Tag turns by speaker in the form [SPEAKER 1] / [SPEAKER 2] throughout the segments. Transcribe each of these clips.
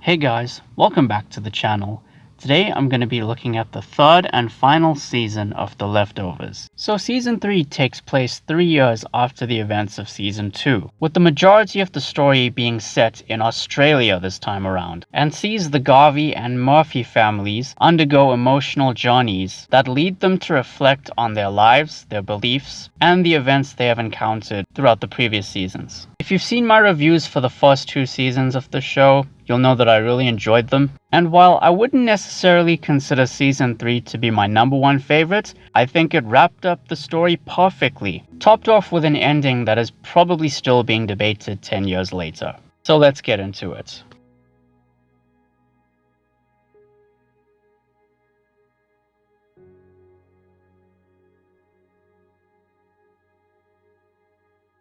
[SPEAKER 1] Hey guys, welcome back to the channel. Today I'm going to be looking at the third and final season of The Leftovers. So season 3 takes place 3 years after the events of season 2, with the majority of the story being set in Australia this time around, and sees the Garvey and Murphy families undergo emotional journeys that lead them to reflect on their lives, their beliefs, and the events they have encountered throughout the previous seasons. If you've seen my reviews for the first 2 seasons of the show, you'll know that I really enjoyed them. And while I wouldn't necessarily consider season 3 to be my #1 favorite, I think it wrapped up the story perfectly, topped off with an ending that is probably still being debated 10 years later. So let's get into it.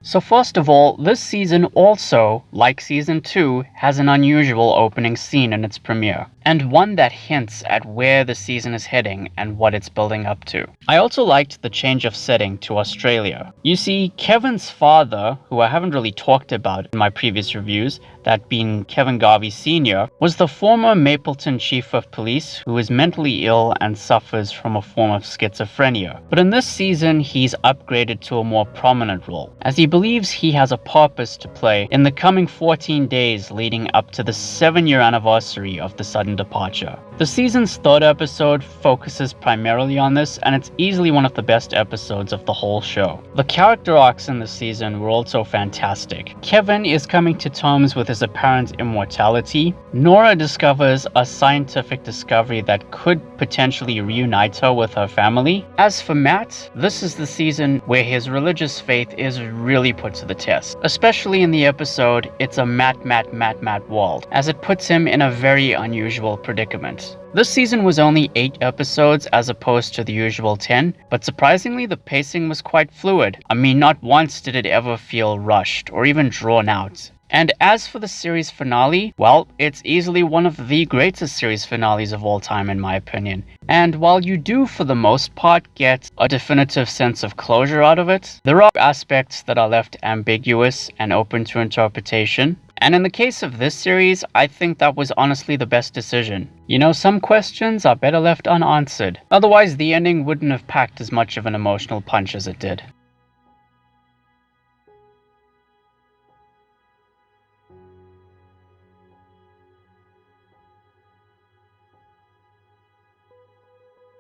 [SPEAKER 1] So first of all, this season also, like season 2, has an unusual opening scene in its premiere, and one that hints at where the season is heading and what it's building up to. I also liked the change of setting to Australia. You see, Kevin's father, who I haven't really talked about in my previous reviews, that being Kevin Garvey Sr., was the former Mapleton chief of police who is mentally ill and suffers from a form of schizophrenia. But in this season, he's upgraded to a more prominent role, as he believes he has a purpose to play in the coming 14 days leading up to the 7-year anniversary of the sudden departure. The season's 3rd episode focuses primarily on this, and it's easily one of the best episodes of the whole show. The character arcs in this season were also fantastic. Kevin is coming to terms with his apparent immortality. Nora discovers a scientific discovery that could potentially reunite her with her family. As for Matt, this is the season where his religious faith is really put to the test, especially in the episode It's a Matt World, as it puts him in a very unusual predicament. This season was only 8 episodes as opposed to the usual 10, but surprisingly the pacing was quite fluid. I mean, not once did it ever feel rushed or even drawn out. And as for the series finale, well, it's easily one of the greatest series finales of all time in my opinion. And while you do for the most part get a definitive sense of closure out of it, there are aspects that are left ambiguous and open to interpretation. And in the case of this series, I think that was honestly the best decision. You know, some questions are better left unanswered. Otherwise, the ending wouldn't have packed as much of an emotional punch as it did.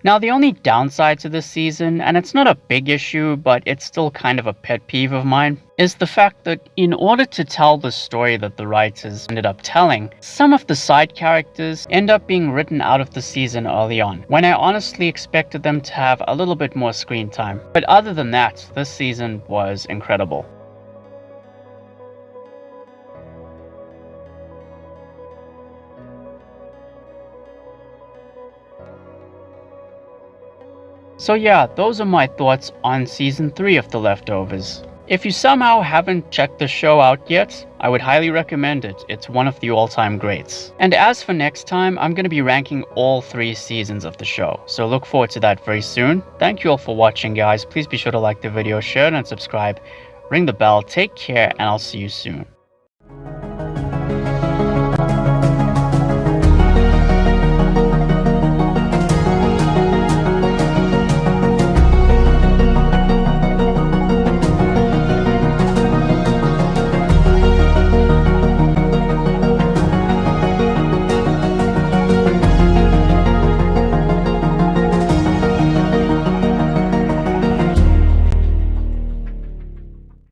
[SPEAKER 1] Now, the only downside to this season, and it's not a big issue, but it's still kind of a pet peeve of mine, is the fact that in order to tell the story that the writers ended up telling, some of the side characters end up being written out of the season early on, when I honestly expected them to have a little bit more screen time. But other than that, this season was incredible. So yeah, those are my thoughts on season 3 of The Leftovers. If you somehow haven't checked the show out yet, I would highly recommend it. It's one of the all-time greats. And as for next time, I'm going to be ranking all 3 seasons of the show, so look forward to that very soon. Thank you all for watching, guys. Please be sure to like the video, share it, and subscribe. Ring the bell, take care, and I'll see you soon.